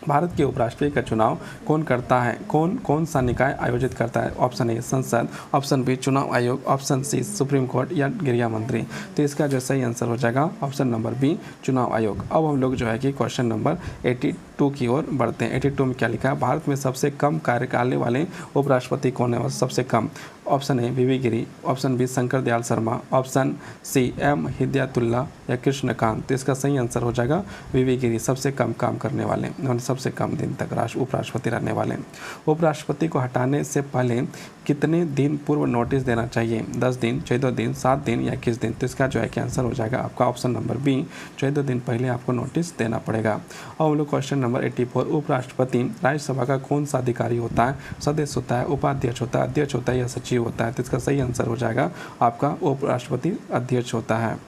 भारत के उपराष्ट्रपति का चुनाव कौन करता है? कौन सा निकाय आयोजित करता है? ऑप्शन ए संसद, ऑप्शन बी चुनाव आयोग, ऑप्शन सी सुप्रीम कोर्ट, या गृह मंत्री। तो इसका जो सही आंसर हो जाएगा ऑप्शन नंबर बी चुनाव आयोग। अब हम लोग जो है कि क्वेश्चन नंबर 82 की ओर बढ़ते हैं। 82 में क्या लिखा है? भारत में सबसे कम कार्यकाल वाले उपराष्ट्रपति कौन है? सबसे कम। Option A VV Giri, option B Shankar Dayal Sharma, option C M Hidayatullah, या कृष्णकांत। तो इसका सही आंसर हो जाएगा वीवी गिरी, सबसे कम काम करने वाले, सबसे कम दिन तक उपराष्ट्रपति रहने वाले। उपराष्ट्रपति को हटाने से पहले कितने दिन पूर्व नोटिस देना चाहिए? 10 दिन, 14 दिन, 7 दिन, या 21 दिन। तो इसका जो है कि आंसर हो जाएगा आपका ऑप्शन नंबर बी 14 दिन पहले आपको नोटिस देना पड़ेगा। और हम लोग क्वेश्चन नंबर 84। उपराष्ट्रपति राज्यसभा का कौन सा अधिकारी होता है? सदस्य होता है, उपाध्यक्ष होता है, अध्यक्ष होता है, या सचिव होता है? तो इसका सही आंसर हो जाएगा आपका उपराष्ट्रपति अध्यक्ष होता है।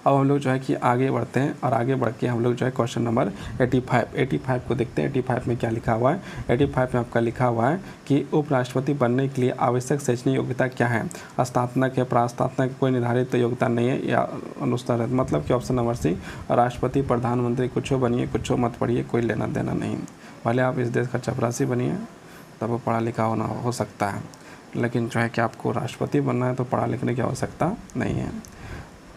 अब हम लोग जो है कि आगे बढ़ते हैं और आगे बढ़ के हम लोग जो है क्वेश्चन नंबर 85 को देखते हैं। 85 में क्या लिखा हुआ है? 85 में आपका लिखा हुआ है कि उपराष्ट्रपति बनने के लिए आवश्यक शैक्षणिक योग्यता क्या है? स्नातक है, प्रास्नातक, कोई निर्धारित योग्यता नहीं है, या अनुस्नातक। मतलब कि ऑप्शन नंबर सी राष्ट्रपति, प्रधानमंत्री, कुछ बनिए, कुछ मत पढ़िए, कोई लेना देना नहीं। भले आप इस देश का चपरासी बनिए, तब पढ़ा लिखा होना हो सकता है, लेकिन जो है कि आपको राष्ट्रपति बनना है तो पढ़ा लिखने की आवश्यकता नहीं है।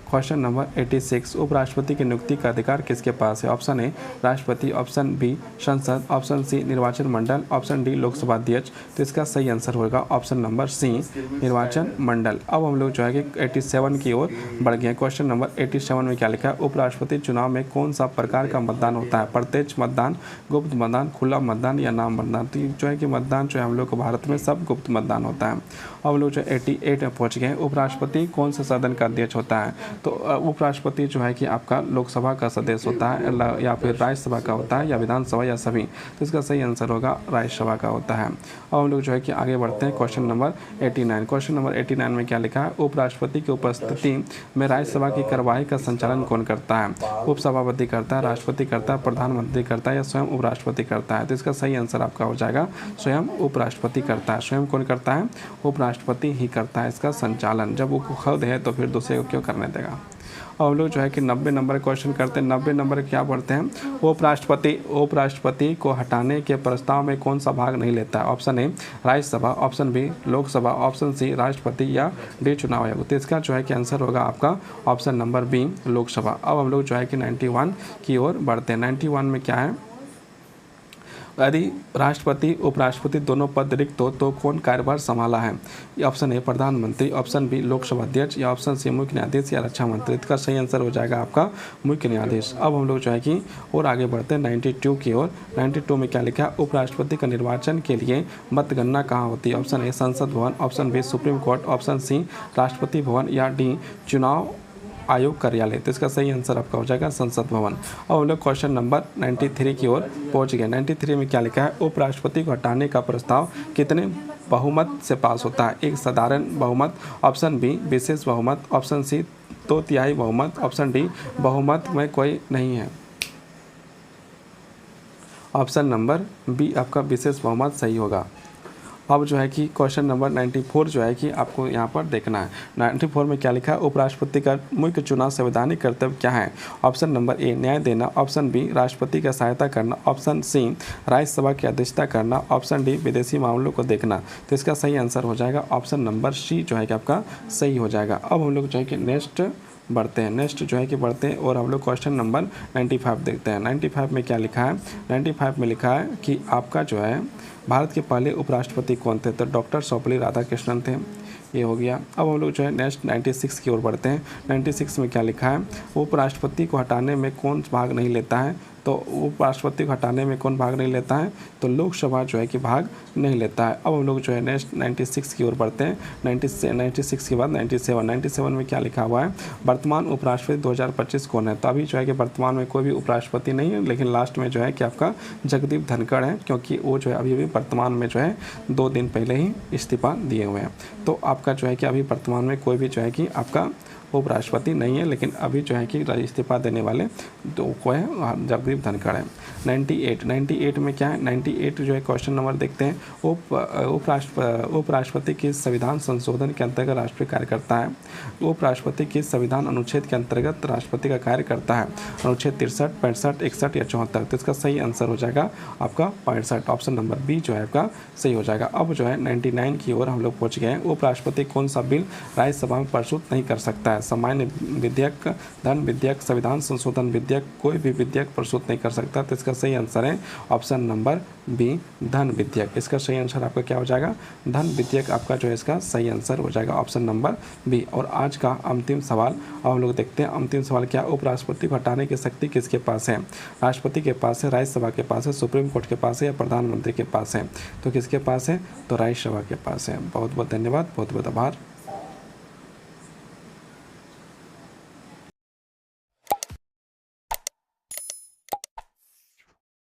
Question number 86। उपराष्ट्रपति की नियुक्ति का अधिकार किसके पास है? ऑप्शन ए राष्ट्रपति, ऑप्शन बी संसद, ऑप्शन सी निर्वाचन मंडल, ऑप्शन डी लोकसभा अध्यक्ष। तो इसका सही आंसर होगा ऑप्शन नंबर सी निर्वाचन मंडल। अब हम लोग जो है कि 87 की ओर बढ़ गए। क्वेश्चन नंबर 87 में क्या लिखा है? उपराष्ट्रपति चुनाव में कौन सा प्रकार का मतदान होता है? प्रत्यक्ष मतदान, गुप्त मतदान, खुला मतदान, या नाम मतदान। तो जो है कि मतदान जो है हम लोग को भारत में सब गुप्त मतदान होता है। अब हम लोग जो 88 में पहुँच गए। उपराष्ट्रपति कौन से सदन का अध्यक्ष होता है? तो उपराष्ट्रपति जो है कि आपका लोकसभा का सदस्य होता है, या फिर राज्यसभा का होता है, या विधानसभा, या सभी। तो इसका सही आंसर होगा राज्यसभा का होता है। अब हम लोग जो है कि आगे बढ़ते हैं। Question number 89। क्वेश्चन नंबर 89 में क्या लिखा है? उपराष्ट्रपति की उपस्थिति में राज्यसभा की कार्यवाही का संचालन कौन करता है? उपसभापति करता है, राष्ट्रपति करता है, प्रधानमंत्री करता है, या स्वयं उपराष्ट्रपति करता है? तो इसका सही आंसर आपका हो जाएगा स्वयं उपराष्ट्रपति करता है। स्वयं कौन करता है? उपराष्ट्रपति ही करता है इसका संचालन। जब वो खुद है तो फिर दूसरे को क्यों करने देगा। और हम लोग जो है कि 90 नंबर क्वेश्चन करते हैं। 90 नंबर क्या पढ़ते हैं? उपराष्ट्रपति को हटाने के प्रस्ताव में कौन सा भाग नहीं लेता है? Option A Rajya Sabha, option B Lok Sabha, option C राष्ट्रपति, या डी चुनाव आयोग। तो इसका जो है कि आंसर होगा आपका ऑप्शन नंबर बी लोकसभा। अब हम लोग जो है कि 91 की ओर बढ़ते हैं। 91 में क्या है? यदि राष्ट्रपति उपराष्ट्रपति दोनों पद रिक्त हो तो कौन कार्यभार संभाला है? ऑप्शन ए प्रधानमंत्री, ऑप्शन बी लोकसभा अध्यक्ष, या ऑप्शन सी मुख्य न्यायाधीश, या रक्षा मंत्री। इसका सही आंसर हो जाएगा आपका मुख्य न्यायाधीश। अब हम लोग जो है कि और आगे बढ़ते हैं 92 की ओर। 92 में क्या लिखा है? उपराष्ट्रपति का निर्वाचन के लिए मतगणना कहाँ होती है? Option A Sansad Bhavan, option B supreme court, option C Rashtrapati Bhavan, या डी चुनाव आयोग कार्यालय। तो इसका सही आंसर आपका हो जाएगा संसद भवन। अब हम लोग क्वेश्चन नंबर 93 की ओर पहुंच गए। 93 में क्या लिखा है? उपराष्ट्रपति को हटाने का प्रस्ताव कितने बहुमत से पास होता है? एक साधारण बहुमत, ऑप्शन बी विशेष बहुमत, ऑप्शन सी 2/3 बहुमत, ऑप्शन डी बहुमत में कोई नहीं है। ऑप्शन नंबर बी आपका विशेष बहुमत सही होगा। अब जो है कि क्वेश्चन नंबर 94 जो है कि आपको यहाँ पर देखना है। 94 में क्या लिखा है? उपराष्ट्रपति का मुख्य चुनाव संवैधानिक कर्तव्य क्या है? ऑप्शन नंबर ए न्याय देना, ऑप्शन बी राष्ट्रपति का सहायता करना, ऑप्शन सी राज्यसभा की अध्यक्षता करना, ऑप्शन डी विदेशी मामलों को देखना। तो इसका सही आंसर हो जाएगा ऑप्शन नंबर सी जो है कि आपका सही हो जाएगा। अब हम लोग जो है कि नेक्स्ट जो है कि बढ़ते हैं और हम लोग क्वेश्चन नंबर 95 देखते हैं। 95 में क्या लिखा है? 95 में लिखा है कि आपका जो है भारत के पहले उपराष्ट्रपति कौन थे? तो डॉक्टर सर्वपल्ली राधाकृष्णन थे, ये हो गया। अब हम लोग जो है नेक्स्ट 96 की ओर बढ़ते हैं। 96 में क्या लिखा है, उपराष्ट्रपति को हटाने में कौन भाग नहीं लेता है, तो उपराष्ट्रपति को हटाने में कौन भाग नहीं लेता है, तो लोकसभा जो है कि भाग नहीं लेता है। अब हम लोग जो है नेक्स्ट 96 की ओर बढ़ते हैं। 96 के बाद 97 में क्या लिखा हुआ है, वर्तमान उपराष्ट्रपति 2025 कौन है, तो अभी जो है कि वर्तमान में कोई भी उपराष्ट्रपति नहीं है, लेकिन लास्ट में जो है कि आपका जगदीप धनखड़ है, क्योंकि वो जो है अभी भी वर्तमान में जो है 2 दिन पहले ही इस्तीफा दिए हुए हैं। तो आपका जो है कि अभी वर्तमान में कोई भी जो है कि आपका उपराष्ट्रपति नहीं है, लेकिन अभी जो है कि इस्तीफा देने वाले तो को है जगदीप धनखड़ है। 98 में क्या है, 98 जो है क्वेश्चन नंबर देखते हैं, उपराष्ट्रपति किस संविधान संशोधन के अंतर्गत राष्ट्रीय कार्य करता है, उपराष्ट्रपति किस संविधान अनुच्छेद के अंतर्गत राष्ट्रपति का कार्य करता है, अनुच्छेद 63, 65, 61 या 74, तो इसका सही आंसर हो जाएगा आपका 65, ऑप्शन नंबर बी जो है आपका सही हो जाएगा। अब जो है 99 की ओर हम लोग पहुँच गए हैं। उपराष्ट्रपति कौन सा बिल राज्यसभा में प्रस्तुत नहीं कर सकता है, सामान्य विधेयक, धन विधेयक, संविधान संशोधन विधेयक, कोई भी विधेयक प्रस्तुत नहीं कर सकता, तो इसका सही आंसर है ऑप्शन नंबर बी, धन विधेयक। इसका सही आंसर आपका क्या हो जाएगा, धन विधेयक आपका जो है इसका सही आंसर हो जाएगा ऑप्शन नंबर बी। और आज का अंतिम सवाल अब हम लोग देखते हैं। अंतिम सवाल क्या, उपराष्ट्रपति को हटाने की शक्ति किसके पास है, राष्ट्रपति के पास है, राज्यसभा के पास है, सुप्रीम कोर्ट के पास है या प्रधानमंत्री के पास है, तो किसके पास है, तो राज्यसभा के पास है। बहुत बहुत धन्यवाद, बहुत बहुत आभार।